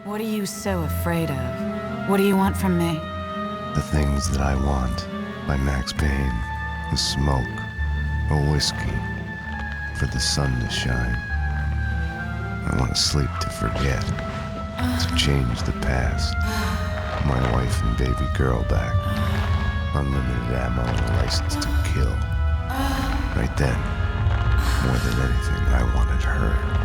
What are you so afraid of? What do you want from me? The Things That I Want by Max Payne. The smoke, a whiskey, for the sun to shine. I want to sleep to forget, to change the past. My wife and baby girl back. Unlimited ammo and a license to kill. Right then, more than anything, I wanted her.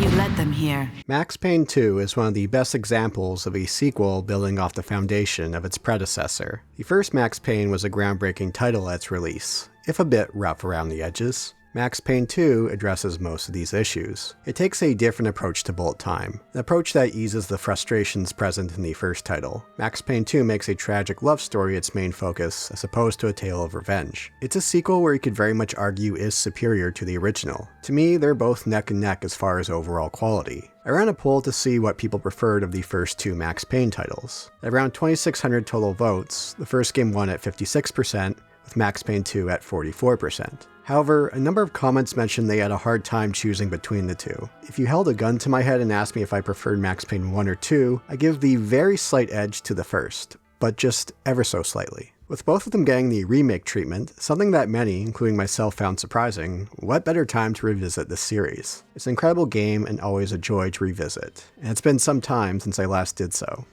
You led them here. Max Payne 2 is one of the best examples of a sequel building off the foundation of its predecessor. The first Max Payne was a groundbreaking title at its release, if a bit rough around the edges. Max Payne 2 addresses most of these issues. It takes a different approach to bullet time, an approach that eases the frustrations present in the first title. Max Payne 2 makes a tragic love story its main focus, as opposed to a tale of revenge. It's a sequel where you could very much argue is superior to the original. To me, they're both neck and neck as far as overall quality. I ran a poll to see what people preferred of the first two Max Payne titles. At around 2,600 total votes, the first game won at 56%, with Max Payne 2 at 44%. However, a number of comments mentioned they had a hard time choosing between the two. If you held a gun to my head and asked me if I preferred Max Payne 1 or 2, I give the very slight edge to the first, but just ever so slightly. With both of them getting the remake treatment, something that many, including myself, found surprising, what better time to revisit this series? It's an incredible game and always a joy to revisit, and it's been some time since I last did so.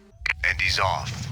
And he's off.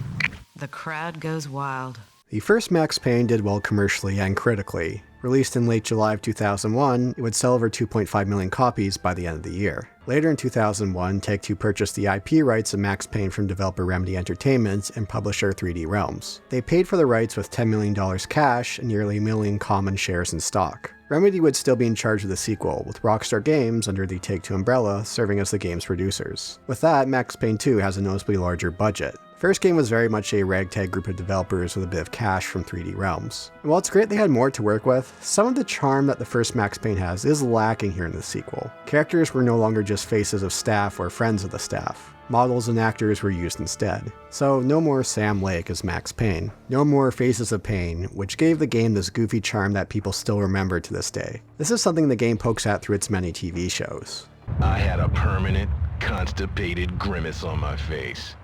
The crowd goes wild. The first Max Payne did well commercially and critically. Released in late July of 2001, it would sell over 2.5 million copies by the end of the year. Later in 2001, Take-Two purchased the IP rights of Max Payne from developer Remedy Entertainment and publisher 3D Realms. They paid for the rights with $10 million cash and nearly a million common shares in stock. Remedy would still be in charge of the sequel, with Rockstar Games under the Take-Two umbrella serving as the game's producers. With that, Max Payne 2 has a noticeably larger budget. The first game was very much a ragtag group of developers with a bit of cash from 3D Realms. And while it's great they had more to work with, some of the charm that the first Max Payne has is lacking here in the sequel. Characters were no longer just faces of staff or friends of the staff. Models and actors were used instead. So no more Sam Lake as Max Payne. No more Faces of Pain, which gave the game this goofy charm that people still remember to this day. This is something the game pokes at through its many TV shows. I had a permanent, constipated grimace on my face.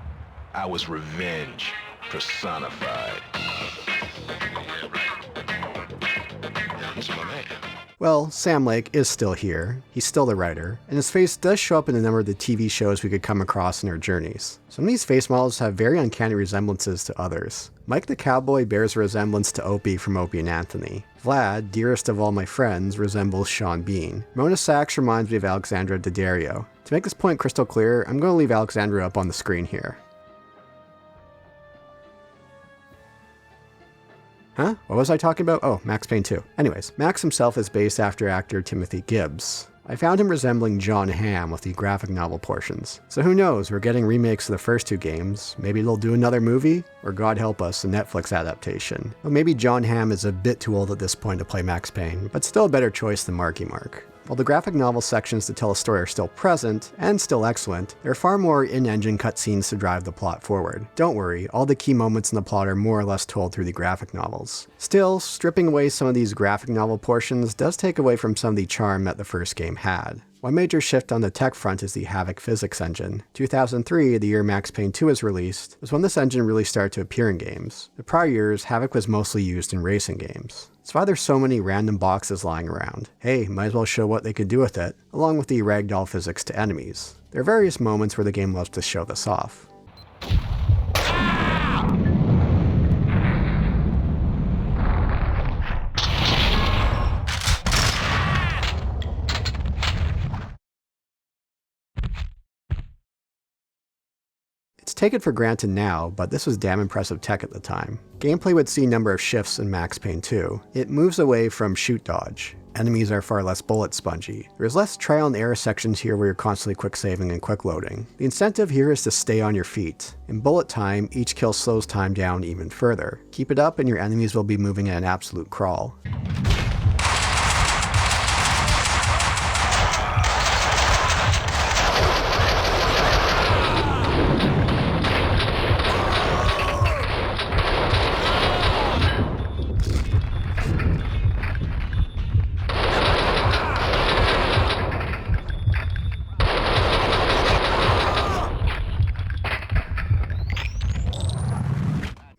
I was revenge personified. Well, Sam Lake is still here, he's still the writer, and his face does show up in a number of the TV shows we could come across in our journeys. Some of these face models have very uncanny resemblances to others. Mike the Cowboy bears a resemblance to Opie from Opie and Anthony. Vlad, dearest of all my friends, resembles Sean Bean. Mona Sachs reminds me of Alexandra Daddario. To make this point crystal clear, I'm going to leave Alexandra up on the screen here. Huh? What was I talking about? Oh, Max Payne 2. Anyways, Max himself is based after actor Timothy Gibbs. I found him resembling John Hamm with the graphic novel portions. So who knows, we're getting remakes of the first two games. Maybe they'll do another movie? Or God help us, a Netflix adaptation. Well, maybe John Hamm is a bit too old at this point to play Max Payne, but still a better choice than Marky Mark. While the graphic novel sections to tell a story are still present, and still excellent, there are far more in-engine cutscenes to drive the plot forward. Don't worry, all the key moments in the plot are more or less told through the graphic novels. Still, stripping away some of these graphic novel portions does take away from some of the charm that the first game had. One major shift on the tech front is the Havok physics engine. 2003, the year Max Payne 2 was released, was when this engine really started to appear in games. The prior years, Havok was mostly used in racing games. It's why there's so many random boxes lying around. Hey, might as well show what they could do with it, along with the ragdoll physics to enemies. There are various moments where the game loves to show this off. It's taken for granted now, but this was damn impressive tech at the time. Gameplay would see a number of shifts in Max Payne 2. It moves away from shoot-dodge. Enemies are far less bullet spongy. There's less trial and error sections here where you're constantly quick saving and quick loading. The incentive here is to stay on your feet. In bullet time, each kill slows time down even further. Keep it up and your enemies will be moving at an absolute crawl.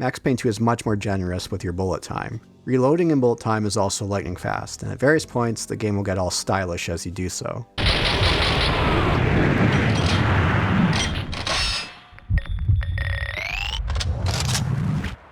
Max Payne 2 is much more generous with your bullet time. Reloading in bullet time is also lightning fast, and at various points the game will get all stylish as you do so.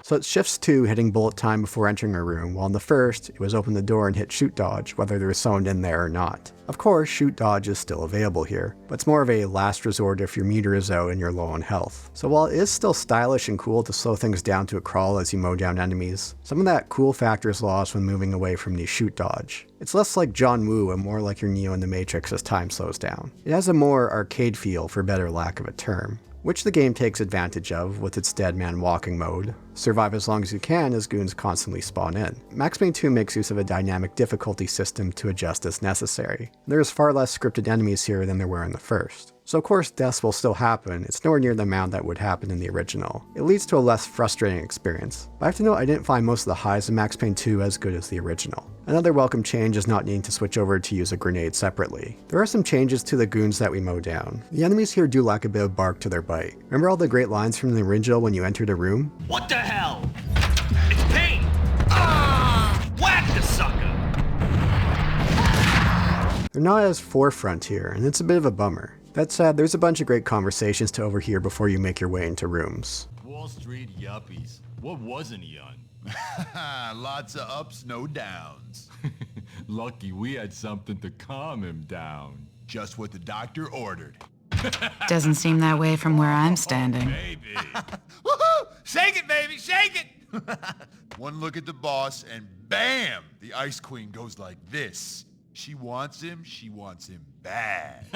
So it shifts to hitting bullet time before entering a room, while in the first, it was open the door and hit shoot dodge, whether there was someone in there or not. Of course, shoot dodge is still available here, but it's more of a last resort if your meter is out and you're low on health. So while it is still stylish and cool to slow things down to a crawl as you mow down enemies, some of that cool factor is lost when moving away from the shoot dodge. It's less like John Woo and more like your Neo in the Matrix as time slows down. It has a more arcade feel, for better lack of a term, which the game takes advantage of with its dead man walking mode. Survive as long as you can as goons constantly spawn in. Max Payne 2 makes use of a dynamic difficulty system to adjust as necessary. There is far less scripted enemies here than there were in the first. So of course deaths will still happen, it's nowhere near the amount that would happen in the original. It leads to a less frustrating experience. But I have to note I didn't find most of the highs in Max Payne 2 as good as the original. Another welcome change is not needing to switch over to use a grenade separately. There are some changes to the goons that we mow down. The enemies here do lack a bit of bark to their bite. Remember all the great lines from the original when you entered a room? What the hell? It's Payne! Ah! Whack the sucker! They're not as forefront here, and it's a bit of a bummer. That said, there's a bunch of great conversations to overhear before you make your way into rooms. Wall Street yuppies. What wasn't he on? Lots of ups, no downs. Lucky we had something to calm him down. Just what the doctor ordered. Doesn't seem that way from where I'm standing. Baby. Woohoo! Shake it, baby, shake it! One look at the boss, and bam! The Ice Queen goes like this. She wants him bad.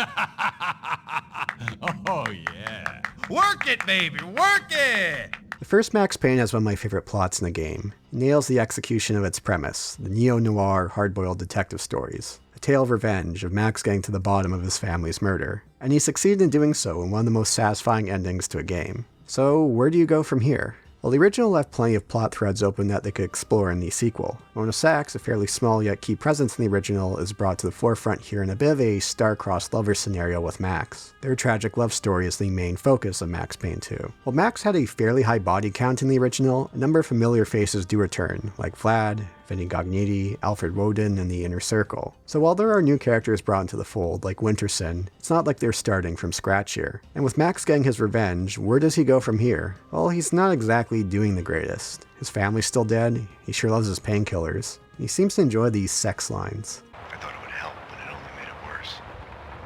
Oh, yeah. Work it, baby, work it! The first Max Payne has one of my favorite plots in the game. It nails the execution of its premise, the neo-noir, hard-boiled detective stories. A tale of revenge, of Max getting to the bottom of his family's murder. And he succeeded in doing so in one of the most satisfying endings to a game. So where do you go from here? Well, the original left plenty of plot threads open that they could explore in the sequel. Mona Sachs, a fairly small yet key presence in the original, is brought to the forefront here in a bit of a star-crossed lover scenario with Max. Their tragic love story is the main focus of Max Payne 2. While Max had a fairly high body count in the original, a number of familiar faces do return, like Vlad, Vinny Gognitti, Alfred Woden, and the Inner Circle. So while there are new characters brought into the fold, like Winterson, it's not like they're starting from scratch here. And with Max getting his revenge, where does he go from here? Well, he's not exactly doing the greatest. His family's still dead, he sure loves his painkillers, and he seems to enjoy these sex lines. I thought it would help, but it only made it worse.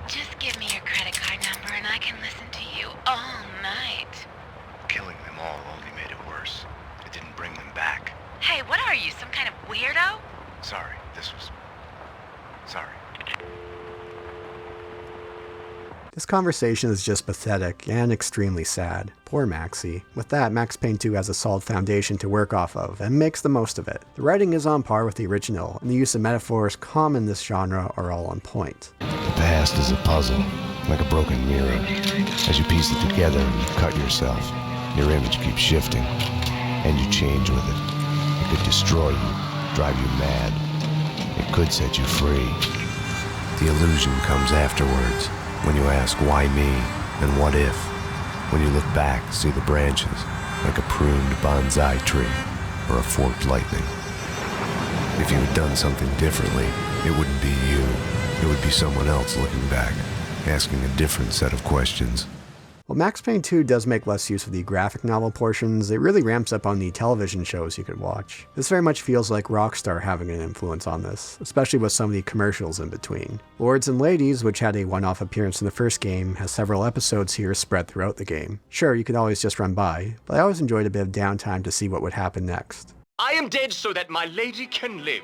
Just give me your credit card number and I can listen to you all night. Killing them all only made it worse. It didn't bring them back. Hey, what are you, some kind of weirdo? Sorry, sorry. This conversation is just pathetic and extremely sad. Poor Maxie. With that, Max Payne 2 has a solid foundation to work off of, and makes the most of it. The writing is on par with the original, and the use of metaphors common in this genre are all on point. The past is a puzzle, like a broken mirror. As you piece it together and you cut yourself, your image keeps shifting, and you change with it. It could destroy you, drive you mad. It could set you free. The illusion comes afterwards, when you ask why me, and what if. When you look back, see the branches, like a pruned bonsai tree, or a forked lightning. If you had done something differently, it wouldn't be you. It would be someone else looking back, asking a different set of questions. While Max Payne 2 does make less use of the graphic novel portions, it really ramps up on the television shows you could watch. This very much feels like Rockstar having an influence on this, especially with some of the commercials in between. Lords and Ladies, which had a one-off appearance in the first game, has several episodes here spread throughout the game. Sure, you could always just run by, but I always enjoyed a bit of downtime to see what would happen next. I am dead so that my lady can live.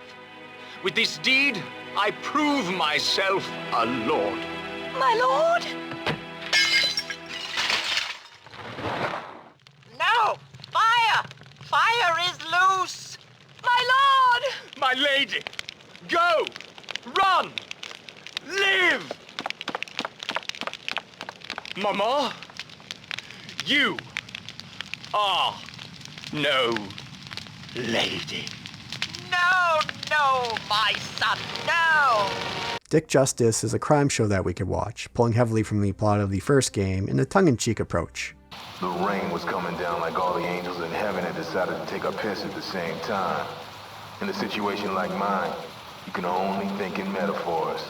With this deed, I prove myself a lord. My lord? No! Fire! Fire is loose! My lord! My lady, go! Run! Live! Mama, you are no lady. No, no, my son, no! Dick Justice is a crime show that we could watch, pulling heavily from the plot of the first game in a tongue-in-cheek approach. The rain was coming down like all the angels in heaven had decided to take a piss at the same time. In a situation like mine, you can only think in metaphors.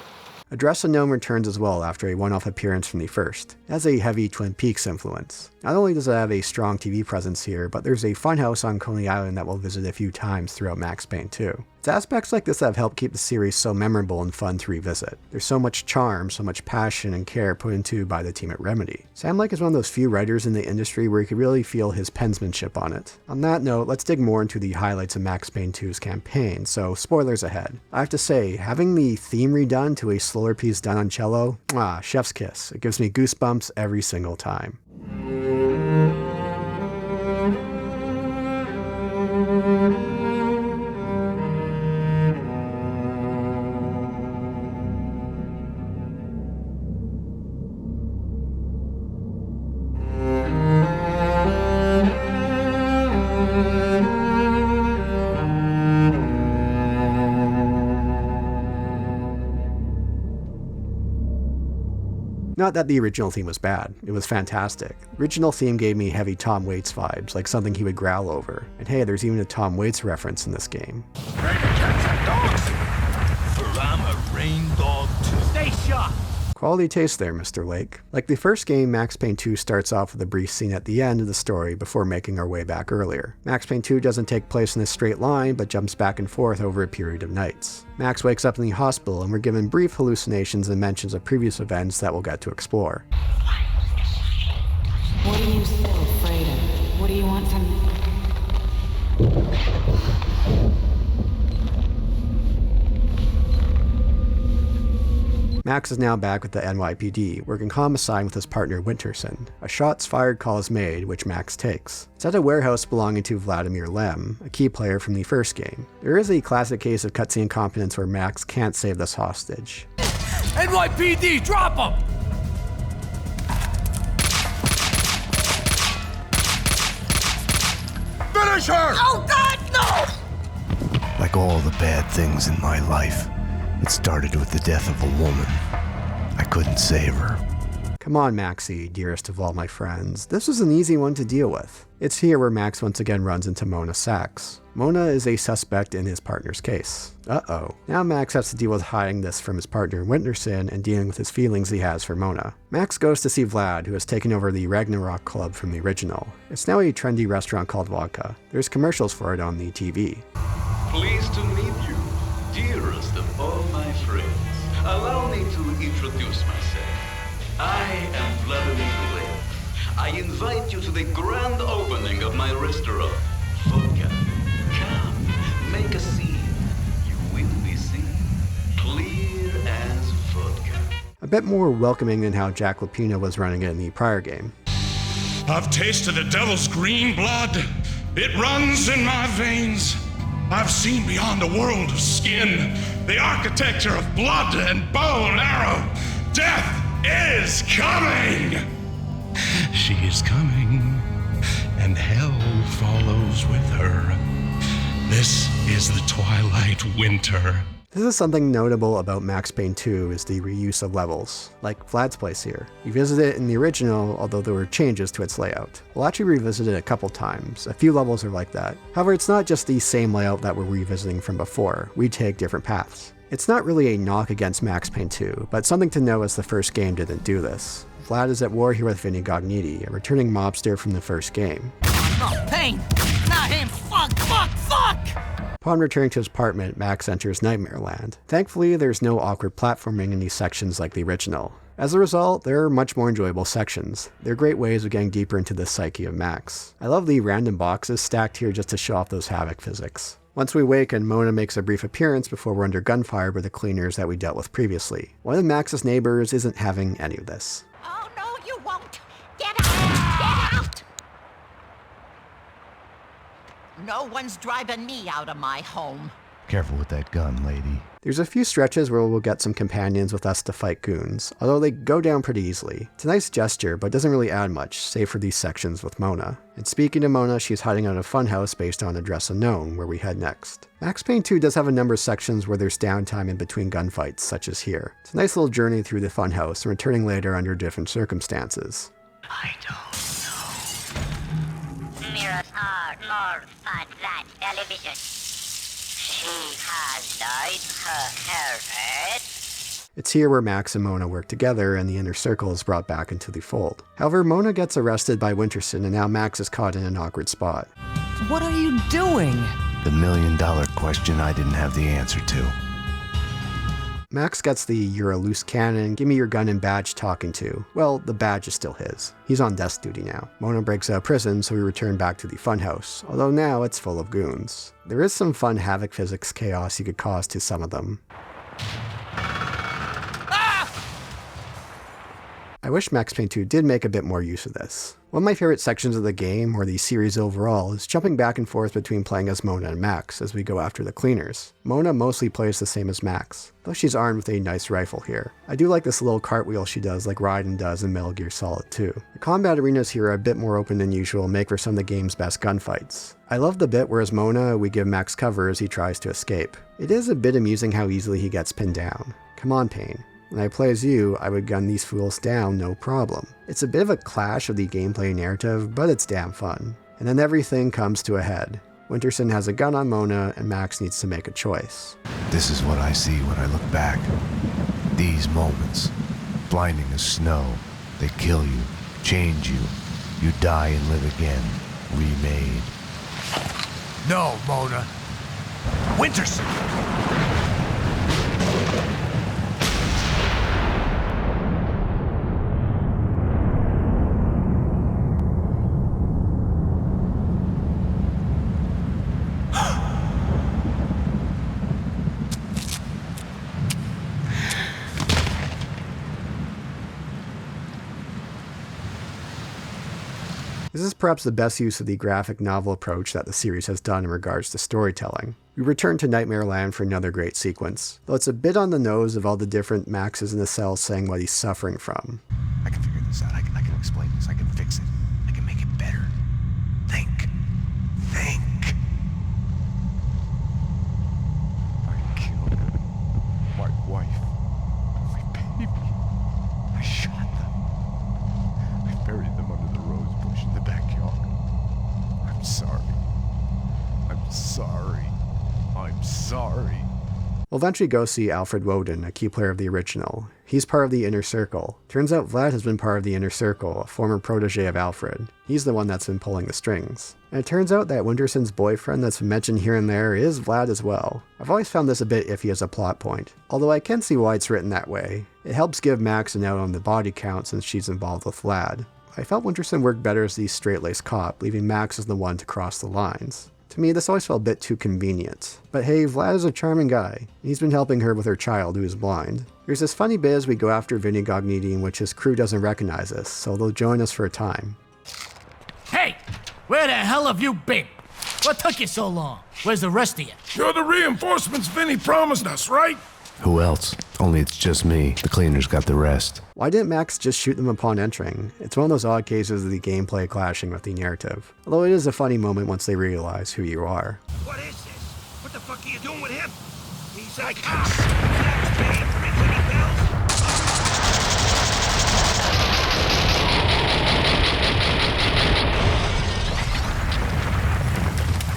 Address Unknown returns as well after a one-off appearance from the first. It has a heavy Twin Peaks influence. Not only does it have a strong TV presence here, but there's a funhouse on Coney Island that we'll visit a few times throughout Max Payne 2. It's aspects like this that have helped keep the series so memorable and fun to revisit. There's so much charm, so much passion and care put into by the team at Remedy. Sam Lake is one of those few writers in the industry where you could really feel his penmanship on it. On that note, let's dig more into the highlights of Max Payne 2's campaign, so spoilers ahead. I have to say, having the theme redone to a slower piece done on cello, chef's kiss. It gives me goosebumps every single time. Not that the original theme was bad, it was fantastic. The original theme gave me heavy Tom Waits vibes, like something he would growl over. And hey, there's even a Tom Waits reference in this game. I'm a rain dog too. Stay sharp! Quality taste there, Mr. Lake. Like the first game, Max Payne 2 starts off with a brief scene at the end of the story before making our way back earlier. Max Payne 2 doesn't take place in a straight line, but jumps back and forth over a period of nights. Max wakes up in the hospital and we're given brief hallucinations and mentions of previous events that we'll get to explore. What are you so afraid of? What do you want from me? Max is now back with the NYPD, working homicide with his partner Winterson. A shots fired call is made, which Max takes. It's at a warehouse belonging to Vladimir Lem, a key player from the first game. There is a classic case of cutscene incompetence where Max can't save this hostage. NYPD, drop him! Finish her! Oh God, no! Like all the bad things in my life, it started with the death of a woman. I couldn't save her. Come on, Maxie, dearest of all my friends. This was an easy one to deal with. It's here where Max once again runs into Mona Sachs. Mona is a suspect in his partner's case. Uh-oh. Now Max has to deal with hiding this from his partner Winterson and dealing with his feelings he has for Mona. Max goes to see Vlad, who has taken over the Ragnarok Club from the original. It's now a trendy restaurant called Vodka. There's commercials for it on the TV. Pleased to meet you, dearest of all my friends. Allow me to introduce myself. I am Vladimir Lev. I invite you to the grand opening of my restaurant, Vodka. Come, make a scene. You will be seen, clear as vodka. A bit more welcoming than how Jack Lapina was running it in the prior game. I've tasted the devil's green blood. It runs in my veins. I've seen beyond the world of skin, the architecture of blood and bow and arrow. Death is coming! She is coming, and hell follows with her. This is the twilight winter. This is something notable about Max Payne 2 is the reuse of levels, like Vlad's place here. You visit it in the original, although there were changes to its layout. We'll actually revisit it a couple times. A few levels are like that. However, it's not just the same layout that we're revisiting from before. We take different paths. It's not really a knock against Max Payne 2, but something to know as the first game didn't do this. Vlad is at war here with Vinny Gognitti, a returning mobster from the first game. No, Payne! Not him! Fuck! Upon returning to his apartment, Max enters Nightmare Land. Thankfully, there's no awkward platforming in these sections like the original. As a result, there are much more enjoyable sections. They're great ways of getting deeper into the psyche of Max. I love the random boxes stacked here just to show off those havoc physics. Once we awaken, Mona makes a brief appearance before we're under gunfire by the cleaners that we dealt with previously. One of Max's neighbors isn't having any of this. Oh, no, you won't. Get out! Get out! No one's driving me out of my home. Careful with that gun, lady. There's a few stretches where we'll get some companions with us to fight goons, although they go down pretty easily. It's a nice gesture, but doesn't really add much, save for these sections with Mona. And speaking of Mona, she's hiding out a funhouse based on Address Unknown, where we head next. Max Payne 2 does have a number of sections where there's downtime in between gunfights, such as here. It's a nice little journey through the funhouse, and returning later under different circumstances. I don't know far north at that television. She has dyed her hair red. It's here where Max and Mona work together and the inner circle is brought back into the fold. However, Mona gets arrested by Winterson and now Max is caught in an awkward spot. What are you doing? The million-dollar question I didn't have the answer to. Max gets the "you're a loose cannon, give me your gun and badge" talking to. Well, the badge is still his. He's on desk duty now. Mona breaks out of prison, so we return back to the funhouse, although now it's full of goons. There is some fun havoc physics chaos you could cause to some of them. I wish Max Payne 2 did make a bit more use of this. One of my favorite sections of the game, or the series overall, is jumping back and forth between playing as Mona and Max as we go after the cleaners. Mona mostly plays the same as Max, though she's armed with a nice rifle here. I do like this little cartwheel she does like Raiden does in Metal Gear Solid 2. The combat arenas here are a bit more open than usual and make for some of the game's best gunfights. I love the bit where as Mona, we give Max cover as he tries to escape. It is a bit amusing how easily he gets pinned down. Come on, Payne. When I play as you, I would gun these fools down no problem. It's a bit of a clash of the gameplay narrative, but it's damn fun. And then everything comes to a head. Winterson has a gun on Mona, and Max needs to make a choice. This is what I see when I look back. These moments, blinding as snow. They kill you, change you. You die and live again, remade. No, Mona. Winterson! This is perhaps the best use of the graphic novel approach that the series has done in regards to storytelling. We return to Nightmare Land for another great sequence, though it's a bit on the nose of all the different Maxes in the cell saying what he's suffering from. I can figure this out. I can explain this. I can fix it. I can make it better. Think. I killed my wife, my baby. I shot them. I buried them under the rose bush in the backyard. I'm sorry. I'm sorry. We'll eventually go see Alfred Woden, a key player of the original. He's part of the Inner Circle. Turns out Vlad has been part of the Inner Circle, a former protege of Alfred. He's the one that's been pulling the strings. And it turns out that Winterson's boyfriend that's been mentioned here and there is Vlad as well. I've always found this a bit iffy as a plot point, although I can see why it's written that way. It helps give Max an out on the body count since she's involved with Vlad. I felt Winterson worked better as the straight-laced cop, leaving Max as the one to cross the lines. To me, this always felt a bit too convenient. But hey, Vlad is a charming guy. He's been helping her with her child who is blind. There's this funny bit as we go after Vinny Gognitti in which his crew doesn't recognize us, so they'll join us for a time. Hey! Where the hell have you been? What took you so long? Where's the rest of you? You're the reinforcements Vinny promised us, right? Who else? Only it's just me. The cleaners got the rest. Why didn't Max just shoot them upon entering? It's one of those odd cases of the gameplay clashing with the narrative. Although it is a funny moment once they realize who you are. What is this? What the fuck are you doing with him? He's a cop. Max Payne, rings any bells?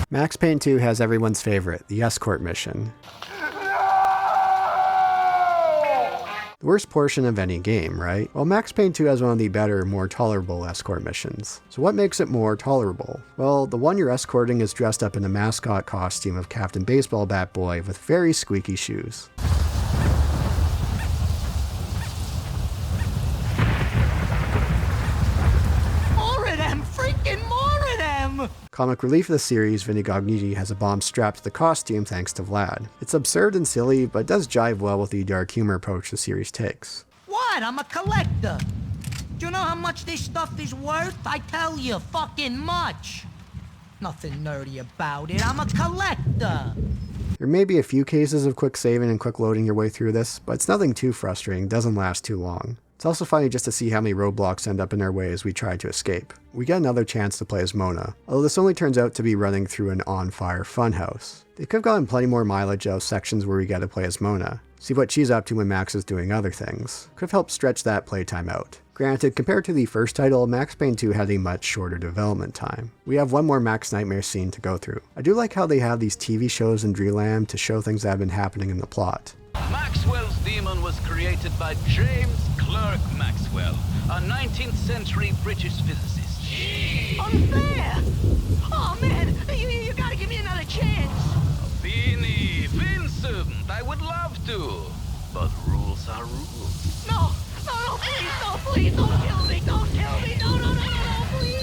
Max Payne 2 has everyone's favorite, the escort mission. The worst portion of any game, right? Well, Max Payne 2 has one of the better, more tolerable escort missions. So what makes it more tolerable? Well, the one you're escorting is dressed up in a mascot costume of Captain Baseball Bat Boy with very squeaky shoes. Comic relief of the series, Vinny Gognitti has a bomb strapped to the costume thanks to Vlad. It's absurd and silly, but does jive well with the dark humor approach the series takes. What? I'm a collector. Do you know how much this stuff is worth? I tell you, fucking much. Nothing nerdy about it. I'm a collector. There may be a few cases of quick saving and quick loading your way through this, but it's nothing too frustrating, doesn't last too long. It's also funny just to see how many roadblocks end up in our way as we try to escape. We get another chance to play as Mona, although this only turns out to be running through an on-fire funhouse. They could have gotten plenty more mileage out of sections where we get to play as Mona, see what she's up to when Max is doing other things. Could have helped stretch that playtime out. Granted, compared to the first title, Max Payne 2 had a much shorter development time. We have one more Max Nightmare scene to go through. I do like how they have these TV shows in Dreamland to show things that have been happening in the plot. Maxwell's demon was created by James Clerk Maxwell, a 19th century British physicist. Unfair! Oh man, you gotta give me another chance. Beanie, Vincent, I would love to, but rules are rules. No, please, don't kill me, no, please!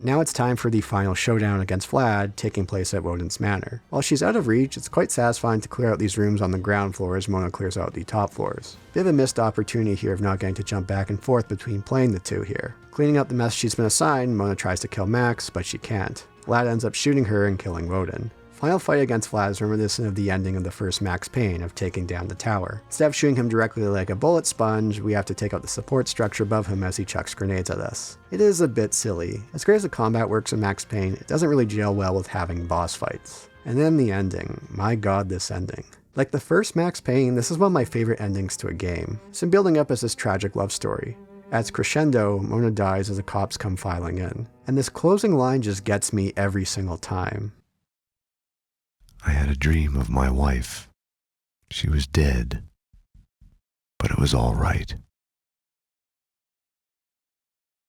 Now it's time for the final showdown against Vlad, taking place at Woden's Manor. While she's out of reach, it's quite satisfying to clear out these rooms on the ground floor as Mona clears out the top floors. Bit of a missed opportunity here of not getting to jump back and forth between playing the two here. Cleaning up the mess she's been assigned, Mona tries to kill Max, but she can't. Vlad ends up shooting her and killing Woden. Final fight against Vlad is reminiscent of the ending of the first Max Payne of taking down the tower. Instead of shooting him directly like a bullet sponge, we have to take out the support structure above him as he chucks grenades at us. It is a bit silly. As great as the combat works in Max Payne, it doesn't really gel well with having boss fights. And then the ending. My god, this ending. Like the first Max Payne, this is one of my favorite endings to a game. It's been building up as this tragic love story. At its crescendo, Mona dies as the cops come filing in. And this closing line just gets me every single time. I had a dream of my wife. She was dead, but it was all right.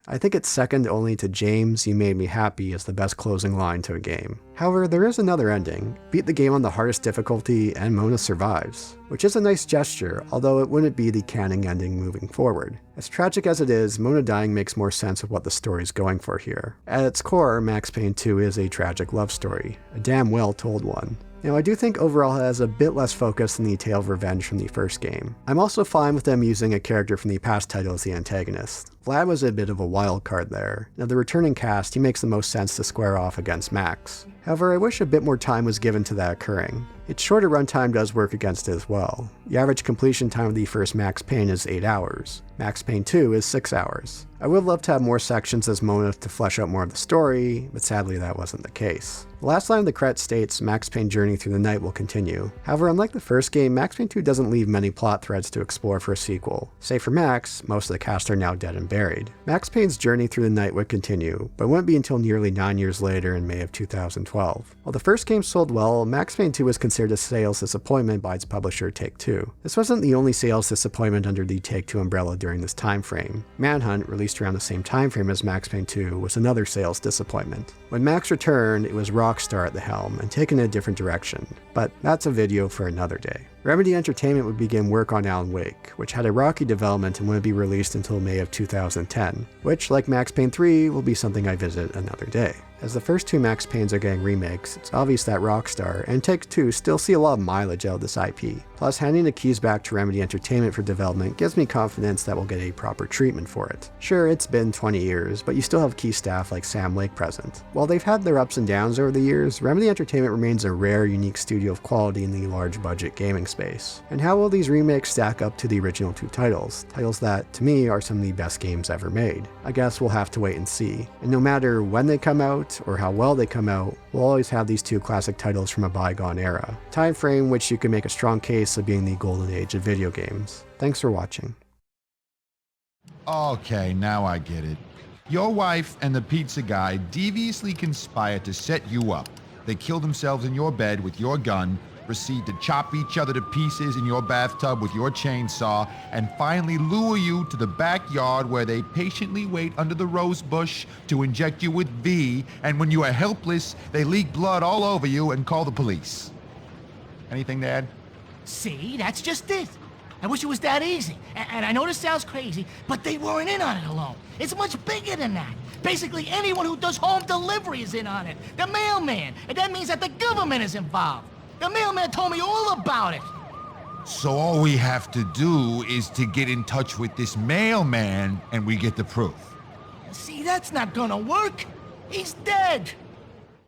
I think it's second only to James, "You Made Me Happy" as the best closing line to a game. However, there is another ending. Beat the game on the hardest difficulty and Mona survives, which is a nice gesture, although it wouldn't be the canon ending moving forward. As tragic as it is, Mona dying makes more sense of what the story's going for here. At its core, Max Payne 2 is a tragic love story, a damn well told one. Now, I do think overall it has a bit less focus than the tale of revenge from the first game. I'm also fine with them using a character from the past title as the antagonist. Vlad was a bit of a wild card there. Now, the returning cast, he makes the most sense to square off against Max. However, I wish a bit more time was given to that occurring. Its shorter runtime does work against it as well. The average completion time of the first Max Payne is 8 hours. Max Payne 2 is 6 hours. I would love to have more sections as Mona to flesh out more of the story, but sadly that wasn't the case. The last line of the credits states, "Max Payne Journey Through the Night will continue." However, unlike the first game, Max Payne 2 doesn't leave many plot threads to explore for a sequel. Save for Max, most of the cast are now dead and buried. Max Payne's Journey Through the Night would continue, but wouldn't be until nearly 9 years later in May of 2012. While the first game sold well, Max Payne 2 was considered a sales disappointment by its publisher Take-Two. This wasn't the only sales disappointment under the Take-Two umbrella during this time frame. Manhunt, released around the same time frame as Max Payne 2, was another sales disappointment. When Max returned, it was Rockstar at the helm and taken a different direction, but that's a video for another day. Remedy Entertainment would begin work on Alan Wake, which had a rocky development and wouldn't be released until May of 2010, which, like Max Payne 3, will be something I visit another day. As the first two Max Paynes are getting remakes, it's obvious that Rockstar and Take-Two still see a lot of mileage out of this IP. Plus, handing the keys back to Remedy Entertainment for development gives me confidence that we'll get a proper treatment for it. Sure, it's been 20 years, but you still have key staff like Sam Lake present. While they've had their ups and downs over the years, Remedy Entertainment remains a rare, unique studio of quality in the large budget gaming space. And how will these remakes stack up to the original two titles? Titles that, to me, are some of the best games ever made. I guess we'll have to wait and see. And no matter when they come out, or how well they come out, we'll always have these two classic titles from a bygone era. Time frame which you can make a strong case of being the golden age of video games. Thanks for watching. Okay, now I get it. Your wife and the pizza guy deviously conspired to set you up. They killed themselves in your bed with your gun, proceed to chop each other to pieces in your bathtub with your chainsaw, and finally lure you to the backyard where they patiently wait under the rose bush to inject you with V, and when you are helpless, they leak blood all over you and call the police. Anything to add? See, that's just it. I wish it was that easy. And I know this sounds crazy, but they weren't in on it alone. It's much bigger than that. Basically, anyone who does home delivery is in on it. The mailman. And that means that the government is involved. The mailman told me all about it. So all we have to do is to get in touch with this mailman and we get the proof. See, that's not gonna work. He's dead.